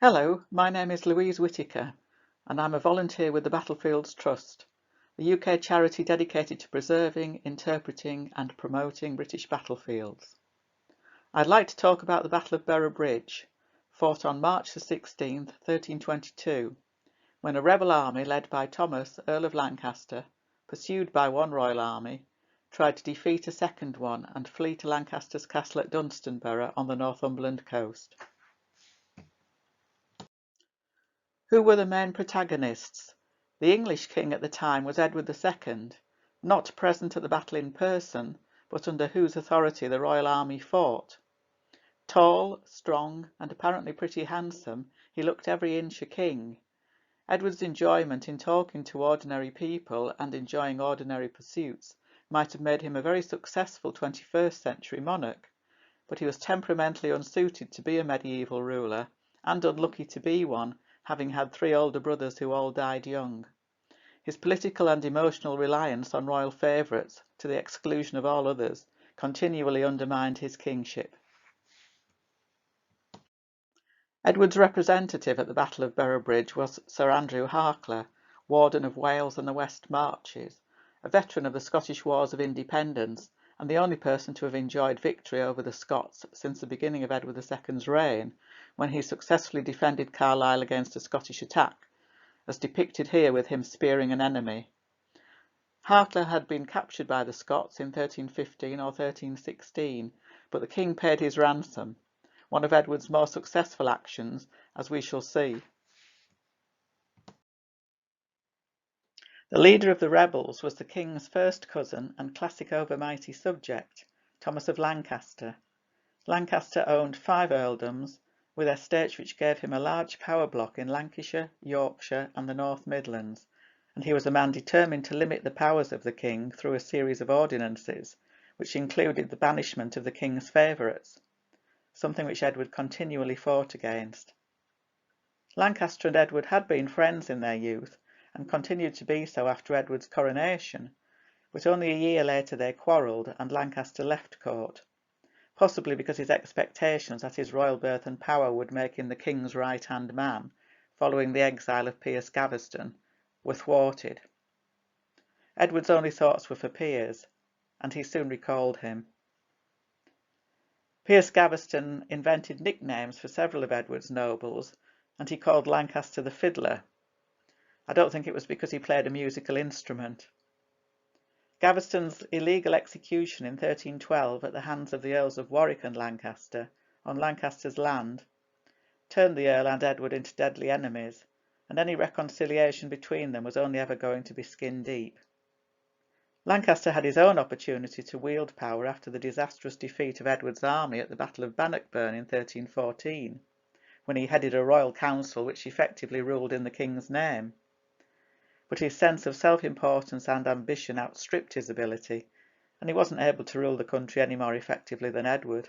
Hello, my name is Louise Whittaker, and I'm a volunteer with the Battlefields Trust, a UK charity dedicated to preserving, interpreting and promoting British battlefields. I'd like to talk about the Battle of Boroughbridge, fought on March the 16th, 1322, when a rebel army led by Thomas, Earl of Lancaster, pursued by one royal army, tried to defeat a second one and flee to Lancaster's castle at Dunstanburgh on the Northumberland coast. Who were the main protagonists? The English king at the time was Edward II, not present at the battle in person, but under whose authority the royal army fought. Tall, strong, and apparently pretty handsome, he looked every inch a king. Edward's enjoyment in talking to ordinary people and enjoying ordinary pursuits might have made him a very successful 21st century monarch, but he was temperamentally unsuited to be a medieval ruler, and unlucky to be one, having had three older brothers who all died young. His political and emotional reliance on royal favourites, to the exclusion of all others, continually undermined his kingship. Edward's representative at the Battle of Boroughbridge was Sir Andrew Harker, Warden of Wales and the West Marches, a veteran of the Scottish Wars of Independence, and the only person to have enjoyed victory over the Scots since the beginning of Edward II's reign, when he successfully defended Carlisle against a Scottish attack, as depicted here with him spearing an enemy. Harker had been captured by the Scots in 1315 or 1316, but the king paid his ransom, one of Edward's more successful actions, as we shall see. The leader of the rebels was the king's first cousin and classic overmighty subject, Thomas of Lancaster. Lancaster owned 5 earldoms, with estates which gave him a large power block in Lancashire, Yorkshire and the North Midlands, and he was a man determined to limit the powers of the king through a series of ordinances, which included the banishment of the king's favourites, something which Edward continually fought against. Lancaster and Edward had been friends in their youth, and continued to be so after Edward's coronation, but only a year later they quarrelled and Lancaster left court, possibly because his expectations that his royal birth and power would make him the king's right-hand man, following the exile of Piers Gaveston, were thwarted. Edward's only thoughts were for Piers, and he soon recalled him. Piers Gaveston invented nicknames for several of Edward's nobles, and he called Lancaster the Fiddler. I don't think it was because he played a musical instrument. Gaveston's illegal execution in 1312 at the hands of the Earls of Warwick and Lancaster, on Lancaster's land, turned the Earl and Edward into deadly enemies, and any reconciliation between them was only ever going to be skin deep. Lancaster had his own opportunity to wield power after the disastrous defeat of Edward's army at the Battle of Bannockburn in 1314, when he headed a royal council which effectively ruled in the king's name. But his sense of self-importance and ambition outstripped his ability, and he wasn't able to rule the country any more effectively than Edward.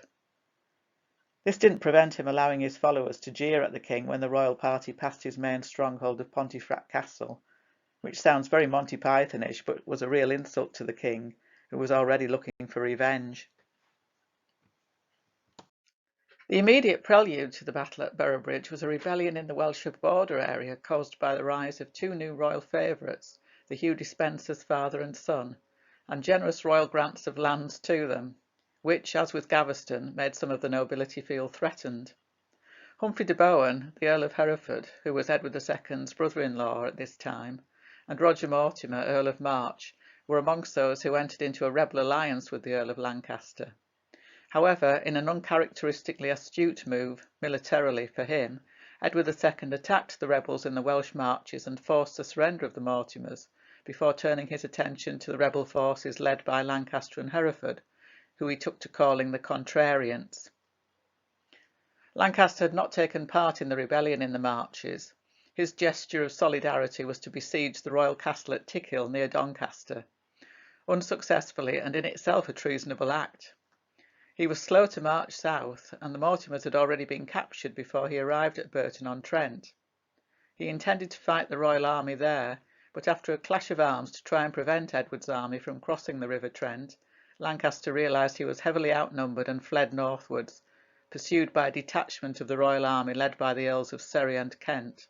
This didn't prevent him allowing his followers to jeer at the king when the royal party passed his main stronghold of Pontefract Castle, which sounds very Monty Pythonish but was a real insult to the king, who was already looking for revenge. The immediate prelude to the battle at Boroughbridge was a rebellion in the Welsh border area caused by the rise of 2 new royal favourites, the Hugh Despensers father and son, and generous royal grants of lands to them, which, as with Gaveston, made some of the nobility feel threatened. Humphrey de Bohun, the Earl of Hereford, who was Edward II's brother-in-law at this time, and Roger Mortimer, Earl of March, were amongst those who entered into a rebel alliance with the Earl of Lancaster. However, in an uncharacteristically astute move, militarily, for him, Edward II attacked the rebels in the Welsh marches and forced the surrender of the Mortimers, before turning his attention to the rebel forces led by Lancaster and Hereford, who he took to calling the Contrariants. Lancaster had not taken part in the rebellion in the marches. His gesture of solidarity was to besiege the royal castle at Tickhill near Doncaster, unsuccessfully and in itself a treasonable act. He was slow to march south, and the Mortimers had already been captured before he arrived at Burton-on-Trent. He intended to fight the royal army there, but after a clash of arms to try and prevent Edward's army from crossing the River Trent, Lancaster realised he was heavily outnumbered and fled northwards, pursued by a detachment of the Royal Army led by the Earls of Surrey and Kent.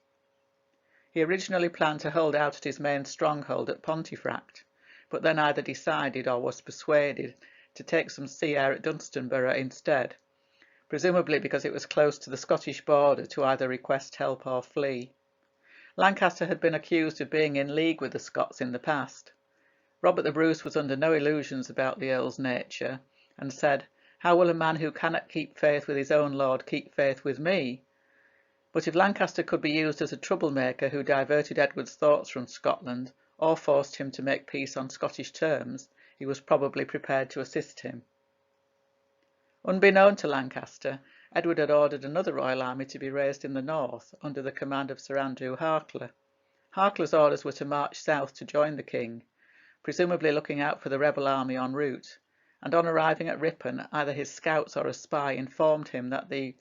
He originally planned to hold out at his main stronghold at Pontefract, but then either decided or was persuaded to take some sea air at Dunstanburgh instead, presumably because it was close to the Scottish border to either request help or flee. Lancaster had been accused of being in league with the Scots in the past. Robert the Bruce was under no illusions about the Earl's nature, and said, "How will a man who cannot keep faith with his own lord keep faith with me?" But if Lancaster could be used as a troublemaker who diverted Edward's thoughts from Scotland, or forced him to make peace on Scottish terms, he was probably prepared to assist him. Unbeknown to Lancaster, Edward had ordered another royal army to be raised in the north, under the command of Sir Andrew Harker. Harker's orders were to march south to join the king, presumably looking out for the rebel army en route, and on arriving at Ripon, either his scouts or a spy informed him that the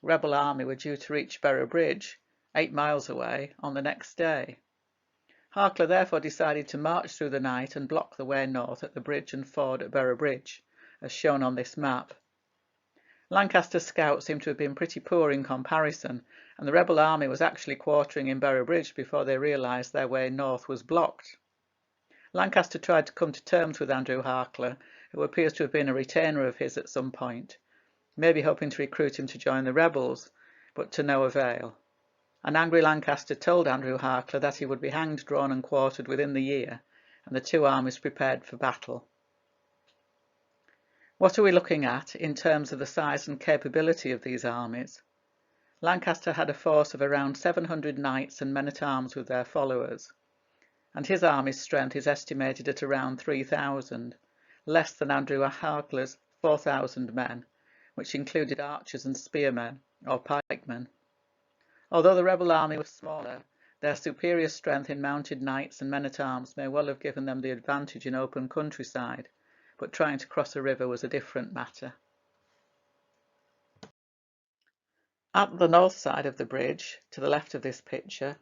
rebel army were due to reach Boroughbridge, 8 miles away, on the next day. Harker therefore decided to march through the night and block the way north at the bridge and ford at Boroughbridge, as shown on this map. Lancaster's scouts seem to have been pretty poor in comparison, and the rebel army was actually quartering in Boroughbridge before they realised their way north was blocked. Lancaster tried to come to terms with Andrew Harker, who appears to have been a retainer of his at some point, maybe hoping to recruit him to join the rebels, but to no avail. An angry Lancaster told Andrew Harker that he would be hanged, drawn and quartered within the year, and the two armies prepared for battle. What are we looking at in terms of the size and capability of these armies? Lancaster had a force of around 700 knights and men-at-arms with their followers, and his army's strength is estimated at around 3,000, less than Andrew Harker's 4,000 men, which included archers and spearmen, or pikemen. Although the rebel army was smaller, their superior strength in mounted knights and men-at-arms may well have given them the advantage in open countryside, but trying to cross a river was a different matter. At the north side of the bridge, to the left of this picture,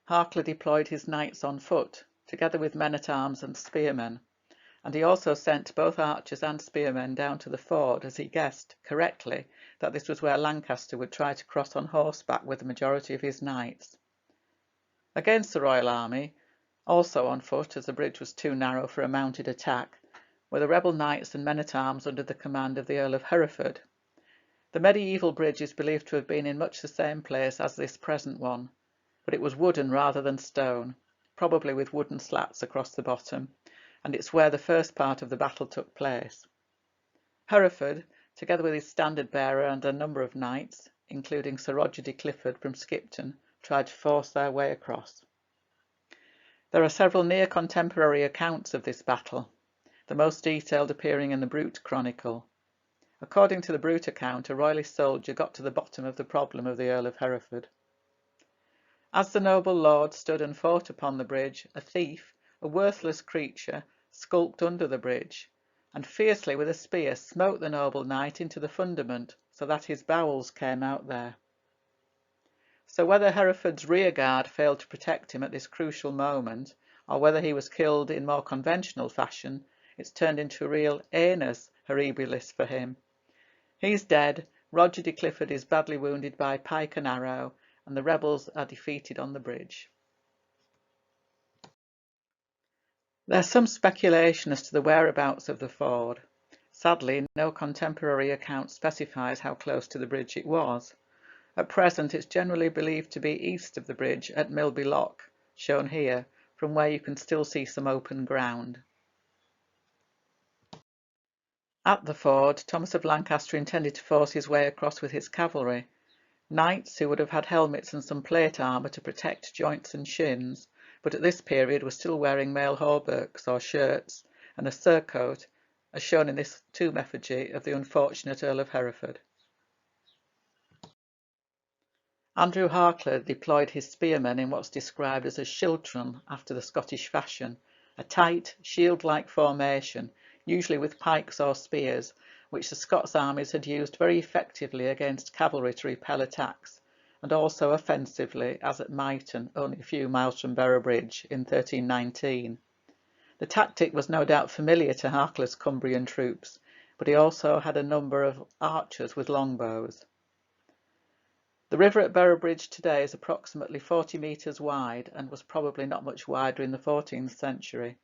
Harker deployed his knights on foot, together with men-at-arms and spearmen, and he also sent both archers and spearmen down to the ford, as he guessed, correctly, that this was where Lancaster would try to cross on horseback with the majority of his knights. Against the royal army, also on foot as the bridge was too narrow for a mounted attack, were the rebel knights and men-at-arms under the command of the Earl of Hereford. The medieval bridge is believed to have been in much the same place as this present one, but it was wooden rather than stone, probably with wooden slats across the bottom, and it's where the first part of the battle took place. Hereford, together with his standard-bearer and a number of knights, including Sir Roger de Clifford from Skipton, tried to force their way across. There are several near-contemporary accounts of this battle, the most detailed appearing in the Brute Chronicle. According to the Brute account, a royalist soldier got to the bottom of the problem of the Earl of Hereford. As the noble lord stood and fought upon the bridge, a thief, a worthless creature, skulked under the bridge, and fiercely with a spear smote the noble knight into the fundament, so that his bowels came out there. So whether Hereford's rearguard failed to protect him at this crucial moment, or whether he was killed in more conventional fashion, it's turned into a real annus horribilis for him. He's dead, Roger de Clifford is badly wounded by pike and arrow, and the rebels are defeated on the bridge. There's some speculation as to the whereabouts of the ford. Sadly, no contemporary account specifies how close to the bridge it was. At present, it's generally believed to be east of the bridge at Milby Lock, shown here, from where you can still see some open ground. At the ford, Thomas of Lancaster intended to force his way across with his cavalry. Knights, who would have had helmets and some plate armour to protect joints and shins, but at this period were still wearing mail hauberks or shirts, and a surcoat, as shown in this tomb effigy of the unfortunate Earl of Hereford. Andrew Harker deployed his spearmen in what's described as a schiltron after the Scottish fashion, a tight, shield-like formation, usually with pikes or spears, which the Scots armies had used very effectively against cavalry to repel attacks, and also offensively, as at Myton, only a few miles from Boroughbridge, in 1319. The tactic was no doubt familiar to Harker's Cumbrian troops, but he also had a number of archers with longbows. The river at Boroughbridge today is approximately 40 metres wide and was probably not much wider in the 14th century.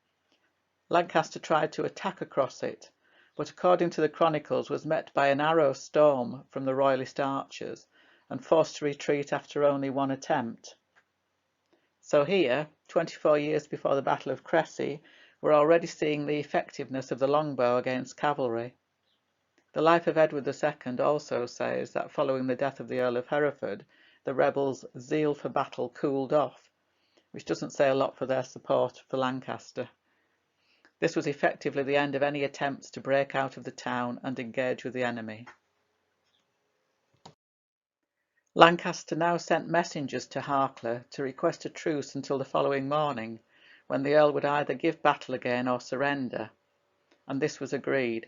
Lancaster tried to attack across it, but according to the chronicles was met by an arrow storm from the royalist archers and forced to retreat after only one attempt. So here, 24 years before the Battle of Crecy, we're already seeing the effectiveness of the longbow against cavalry. The Life of Edward II also says that following the death of the Earl of Hereford, the rebels' zeal for battle cooled off, which doesn't say a lot for their support for Lancaster. This was effectively the end of any attempts to break out of the town and engage with the enemy. Lancaster now sent messengers to Harker to request a truce until the following morning, when the Earl would either give battle again or surrender, and this was agreed.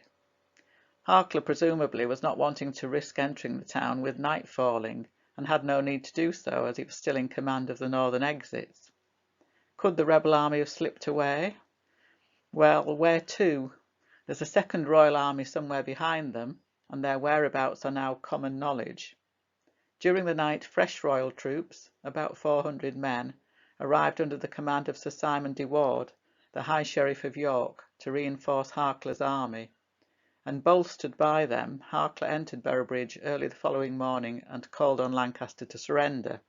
Harker presumably was not wanting to risk entering the town with night falling, and had no need to do so as he was still in command of the northern exits. Could the rebel army have slipped away? Well, where to? There's a second royal army somewhere behind them, and their whereabouts are now common knowledge. During the night, fresh royal troops, about 400 men, arrived under the command of Sir Simon de Ward, the High Sheriff of York, to reinforce Harker's army, and bolstered by them, Harker entered Boroughbridge early the following morning and called on Lancaster to surrender.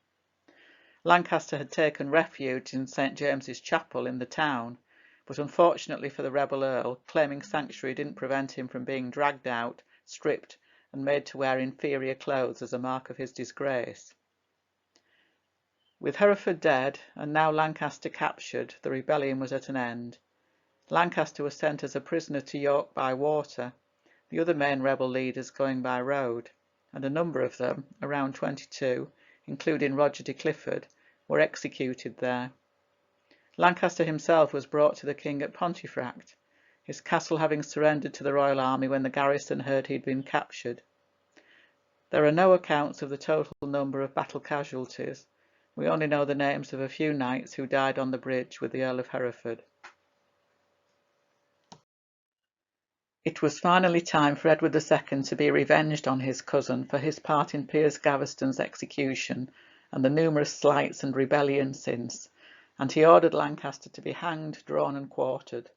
Lancaster had taken refuge in St James's Chapel in the town, but unfortunately for the rebel earl, claiming sanctuary didn't prevent him from being dragged out, stripped, and made to wear inferior clothes as a mark of his disgrace. With Hereford dead, and now Lancaster captured, the rebellion was at an end. Lancaster was sent as a prisoner to York by water, the other main rebel leaders going by road, and a number of them, around 22, including Roger de Clifford, were executed there. Lancaster himself was brought to the king at Pontefract, his castle having surrendered to the royal army when the garrison heard he'd been captured. There are no accounts of the total number of battle casualties. We only know the names of a few knights who died on the bridge with the Earl of Hereford. It was finally time for Edward II to be revenged on his cousin for his part in Piers Gaveston's execution and the numerous slights and rebellions since, and he ordered Lancaster to be hanged, drawn and quartered,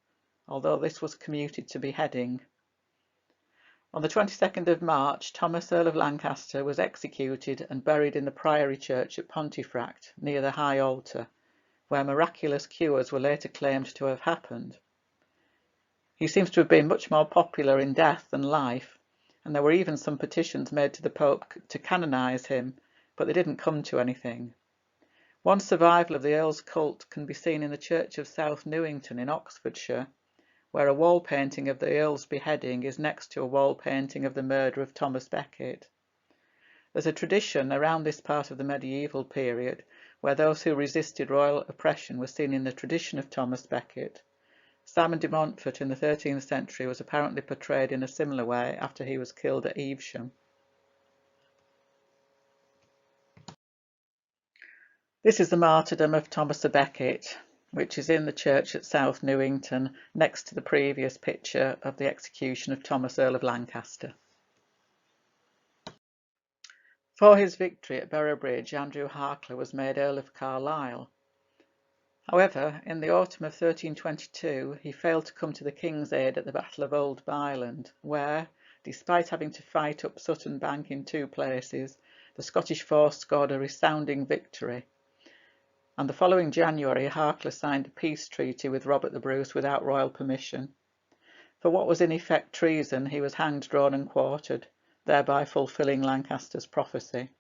although this was commuted to beheading. On the 22nd of March, Thomas, Earl of Lancaster, was executed and buried in the Priory Church at Pontefract, near the High Altar, where miraculous cures were later claimed to have happened. He seems to have been much more popular in death than life, and there were even some petitions made to the Pope to canonise him, but they didn't come to anything. One survival of the Earl's cult can be seen in the church of South Newington in Oxfordshire, where a wall painting of the Earl's beheading is next to a wall painting of the murder of Thomas Becket. There's a tradition around this part of the medieval period where those who resisted royal oppression were seen in the tradition of Thomas Becket. Simon de Montfort in the 13th century was apparently portrayed in a similar way after he was killed at Evesham. This is the Martyrdom of Thomas a Becket, which is in the church at South Newington, next to the previous picture of the execution of Thomas, Earl of Lancaster. For his victory at Boroughbridge, Andrew Harker was made Earl of Carlisle. However, in the autumn of 1322, he failed to come to the king's aid at the Battle of Old Byland, where, despite having to fight up Sutton Bank in 2 places, the Scottish force scored a resounding victory. And the following January, Harker signed a peace treaty with Robert the Bruce without royal permission. For what was in effect treason, he was hanged, drawn and quartered, thereby fulfilling Lancaster's prophecy.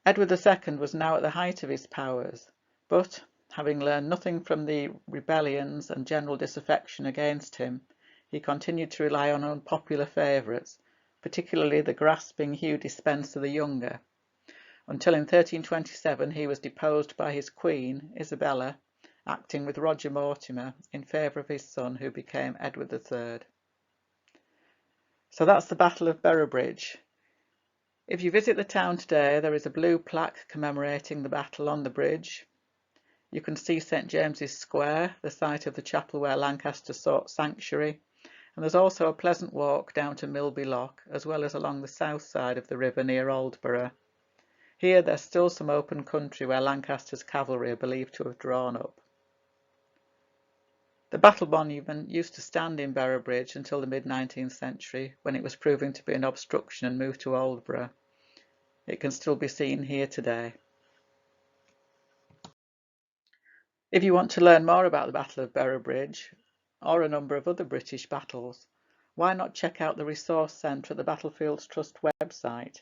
Edward II was now at the height of his powers, but, having learned nothing from the rebellions and general disaffection against him, he continued to rely on unpopular favourites, particularly the grasping Hugh Despenser the Younger, until in 1327 he was deposed by his queen, Isabella, acting with Roger Mortimer in favour of his son, who became Edward III. So that's the Battle of Boroughbridge. If you visit the town today, there is a blue plaque commemorating the battle on the bridge. You can see St James's Square, the site of the chapel where Lancaster sought sanctuary, And there's also a pleasant walk down to Milby Lock, as well as along the south side of the river near Aldborough. Here there's still some open country where Lancaster's cavalry are believed to have drawn up. The battle monument used to stand in Boroughbridge until the mid-19th century, when it was proving to be an obstruction and moved to Aldborough. It can still be seen here today. If you want to learn more about the Battle of Boroughbridge, or a number of other British battles, why not check out the Resource Centre at the Battlefields Trust website,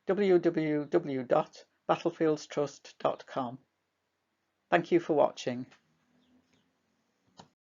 www.battlefieldstrust.com. Thank you for watching.